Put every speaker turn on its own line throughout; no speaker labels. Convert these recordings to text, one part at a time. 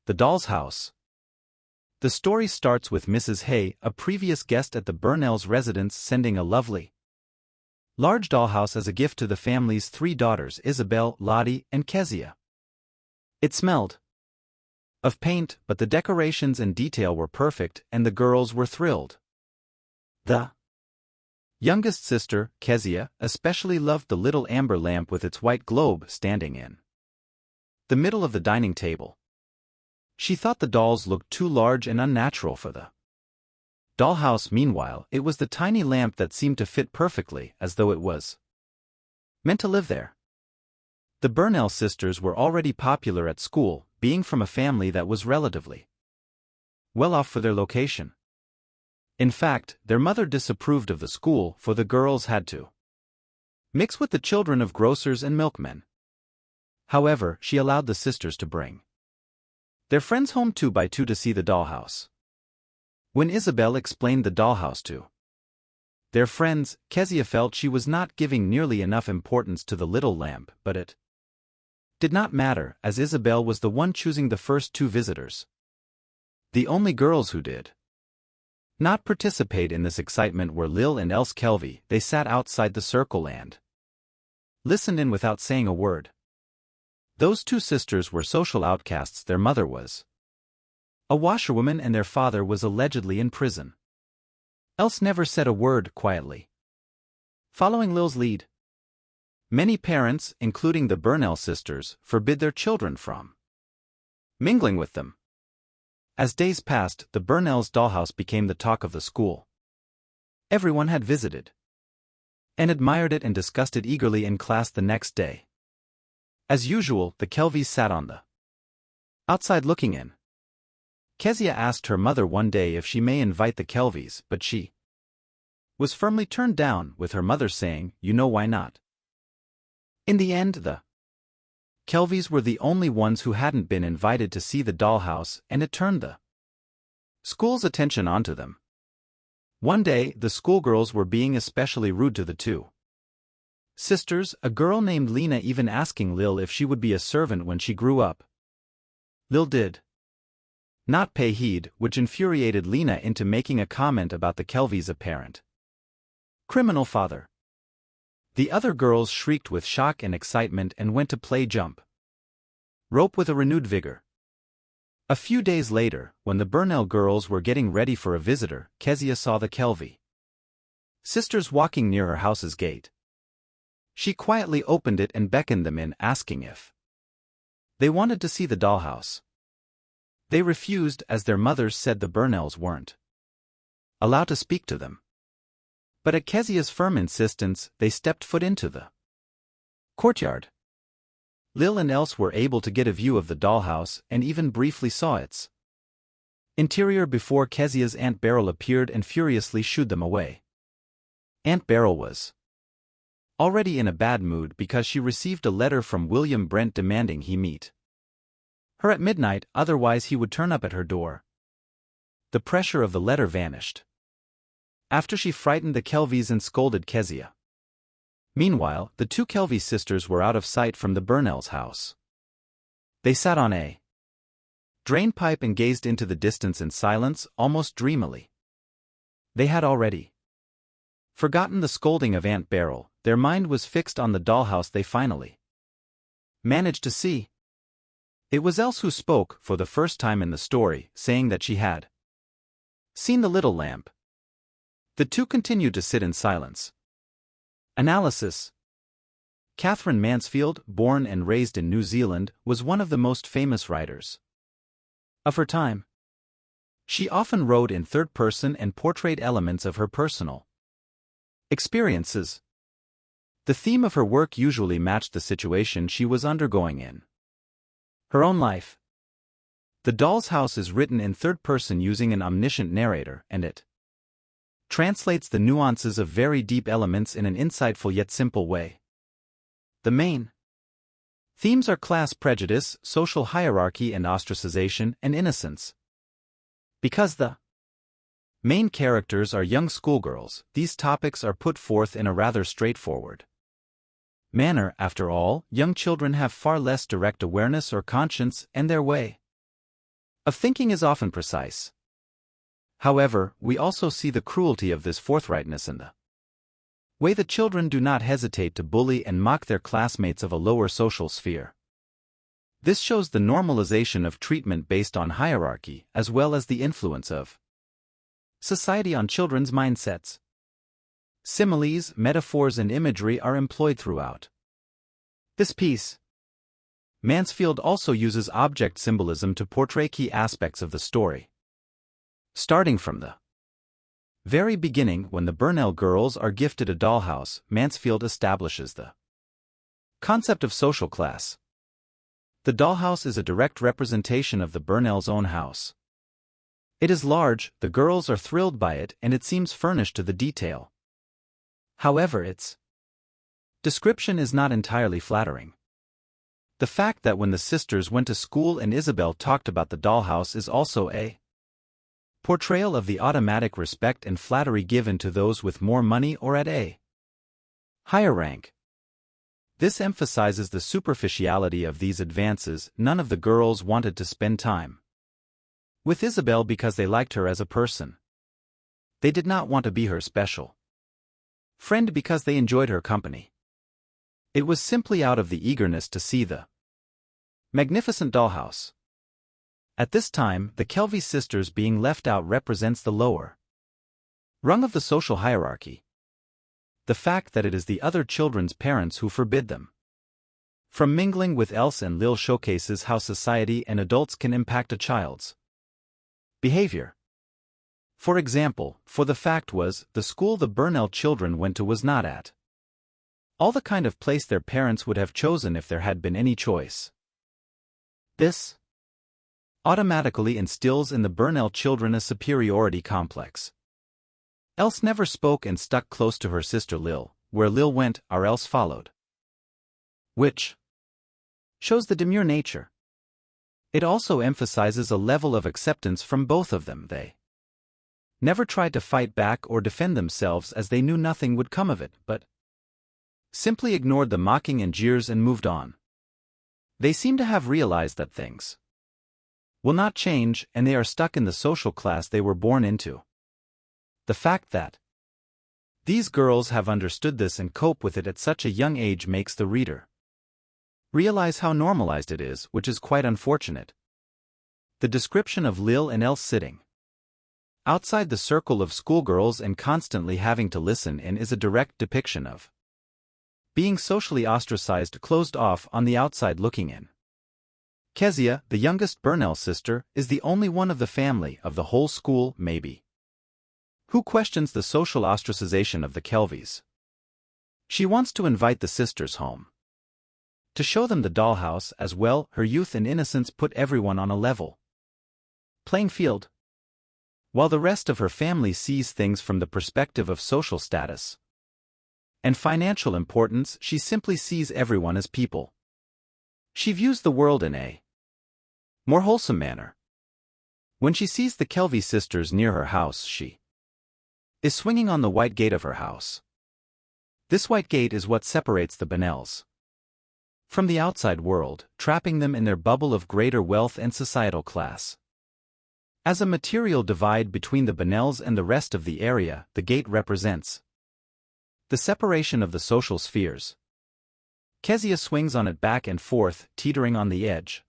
The Doll's House. The story starts with Mrs. Hay, a previous guest at the Burnells' residence, sending a lovely, large dollhouse as a gift to the family's 3 daughters, Isabel, Lottie, and Kezia. It smelled of paint, but the decorations and detail were perfect, and the girls were thrilled. The youngest sister, Kezia, especially loved the little amber lamp with its white globe standing in the middle of the dining table. She thought the dolls looked too large and unnatural for the dollhouse. Meanwhile, it was the tiny lamp that seemed to fit perfectly, as though it was meant to live there. The Burnell sisters were already popular at school, being from a family that was relatively well off for their location. In fact, their mother disapproved of the school, for the girls had to mix with the children of grocers and milkmen. However, she allowed the sisters to bring their friends home 2 by 2 to see the dollhouse. When Isabel explained the dollhouse to their friends, Kezia felt she was not giving nearly enough importance to the little lamp, but it did not matter, as Isabel was the one choosing the first 2 visitors. The only girls who did not participate in this excitement were Lil and Else Kelvy. They sat outside the circle and listened in without saying a word. Those 2 sisters were social outcasts. Their mother was a washerwoman and their father was allegedly in prison. Else never said a word, quietly following Lil's lead. Many parents, including the Burnell sisters, forbid their children from mingling with them. As days passed, the Burnells' dollhouse became the talk of the school. Everyone had visited and admired it and discussed it eagerly in class the next day. As usual, the Kelvys sat on the outside looking in. Kezia asked her mother one day if she may invite the Kelvys, but she was firmly turned down, with her mother saying, "You know why not." In the end, the Kelvys were the only ones who hadn't been invited to see the dollhouse, and it turned the school's attention onto them. One day, the schoolgirls were being especially rude to the 2 sisters, a girl named Lena even asking Lil if she would be a servant when she grew up. Lil did not pay heed, which infuriated Lena into making a comment about the Kelvys' apparent criminal father. The other girls shrieked with shock and excitement and went to play jump rope with a renewed vigor. A few days later, when the Burnell girls were getting ready for a visitor, Kezia saw the Kelvy sisters walking near her house's gate. She quietly opened it and beckoned them in, asking if they wanted to see the dollhouse. They refused, as their mothers said the Burnells weren't allowed to speak to them. But at Kezia's firm insistence, they stepped foot into the courtyard. Lil and Else were able to get a view of the dollhouse and even briefly saw its interior before Kezia's Aunt Beryl appeared and furiously shooed them away. Aunt Beryl was already in a bad mood because she received a letter from William Brent demanding he meet her at midnight, otherwise he would turn up at her door. The pressure of the letter vanished after she frightened the Kelvys and scolded Kezia. Meanwhile, the 2 Kelvy sisters were out of sight from the Burnells' house. They sat on a drain pipe and gazed into the distance in silence, almost dreamily. They had already forgotten the scolding of Aunt Beryl. Their mind was fixed on the dollhouse they finally managed to see. It was Else who spoke, for the first time in the story, saying that she had seen the little lamp. The 2 continued to sit in silence. Analysis. Catherine Mansfield, born and raised in New Zealand, was one of the most famous writers of her time. She often wrote in third person and portrayed elements of her personal experiences. The theme of her work usually matched the situation she was undergoing in her own life. The Doll's House is written in third person using an omniscient narrator, and it translates the nuances of very deep elements in an insightful yet simple way. The main themes are class prejudice, social hierarchy and ostracization, and innocence. Because the main characters are young schoolgirls, these topics are put forth in a rather straightforward manner. After all, young children have far less direct awareness or conscience, and their way of thinking is often precise. However, we also see the cruelty of this forthrightness in the way the children do not hesitate to bully and mock their classmates of a lower social sphere. This shows the normalization of treatment based on hierarchy as well as the influence of society on children's mindsets. Similes, metaphors, and imagery are employed throughout this piece. Mansfield also uses object symbolism to portray key aspects of the story. Starting from the very beginning, when the Burnell girls are gifted a dollhouse, Mansfield establishes the concept of social class. The dollhouse is a direct representation of the Burnells' own house. It is large, the girls are thrilled by it, and it seems furnished to the detail. However, its description is not entirely flattering. The fact that when the sisters went to school and Isabel talked about the dollhouse is also a portrayal of the automatic respect and flattery given to those with more money or at a higher rank. This emphasizes the superficiality of these advances. None of the girls wanted to spend time with Isabel because they liked her as a person. They did not want to be her special friend because they enjoyed her company. It was simply out of the eagerness to see the magnificent dollhouse. At this time, the Kelvey sisters being left out represents the lower rung of the social hierarchy. The fact that it is the other children's parents who forbid them from mingling with Else and Lil showcases how society and adults can impact a child's behavior. For example, for the fact was, the school the Burnell children went to was not at all the kind of place their parents would have chosen if there had been any choice. This automatically instills in the Burnell children a superiority complex. Else never spoke and stuck close to her sister Lil. Where Lil went, our Else followed, which shows the demure nature. It also emphasizes a level of acceptance from both of them. They never tried to fight back or defend themselves as they knew nothing would come of it, but simply ignored the mocking and jeers and moved on. They seem to have realized that things will not change, and they are stuck in the social class they were born into. The fact that these girls have understood this and cope with it at such a young age makes the reader realize how normalized it is, which is quite unfortunate. The description of Lil and Else sitting outside the circle of schoolgirls and constantly having to listen in is a direct depiction of being socially ostracized, closed off, on the outside looking in. Kezia, the youngest Burnell sister, is the only one of the family, of the whole school, maybe, who questions the social ostracization of the Kelveys. She wants to invite the sisters home to show them the dollhouse as well. Her youth and innocence put everyone on a level playing field, while the rest of her family sees things from the perspective of social status and financial importance. She simply sees everyone as people. She views the world in a more wholesome manner. When she sees the Kelvey sisters near her house, she is swinging on the white gate of her house. This white gate is what separates the Burnells from the outside world, trapping them in their bubble of greater wealth and societal class. As a material divide between the Burnells and the rest of the area, the gate represents the separation of the social spheres. Kezia swings on it back and forth, teetering on the edge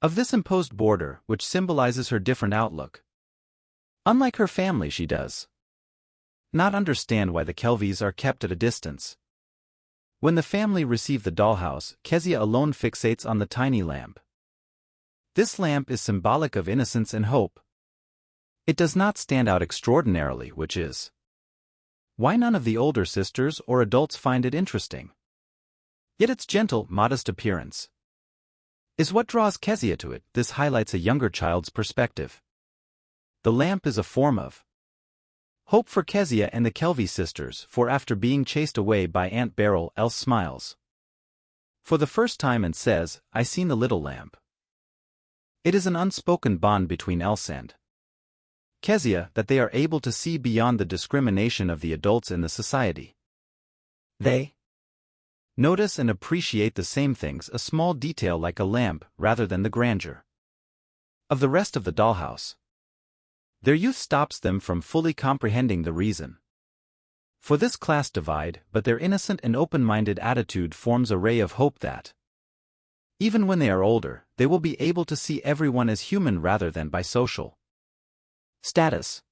of this imposed border, which symbolizes her different outlook. Unlike her family, she does not understand why the Kelveys are kept at a distance. When the family receive the dollhouse, Kezia alone fixates on the tiny lamp. This lamp is symbolic of innocence and hope. It does not stand out extraordinarily, which is why none of the older sisters or adults find it interesting. Yet its gentle, modest appearance is what draws Kezia to it. This highlights a younger child's perspective. The lamp is a form of hope for Kezia and the Kelvey sisters, for after being chased away by Aunt Beryl, Else smiles for the first time and says, "I seen the little lamp." It is an unspoken bond between Else and Kezia that they are able to see beyond the discrimination of the adults in the society. They notice and appreciate the same things, a small detail like a lamp, rather than the grandeur of the rest of the dollhouse. Their youth stops them from fully comprehending the reason for this class divide, but their innocent and open-minded attitude forms a ray of hope that, even when they are older, they will be able to see everyone as human rather than by social status.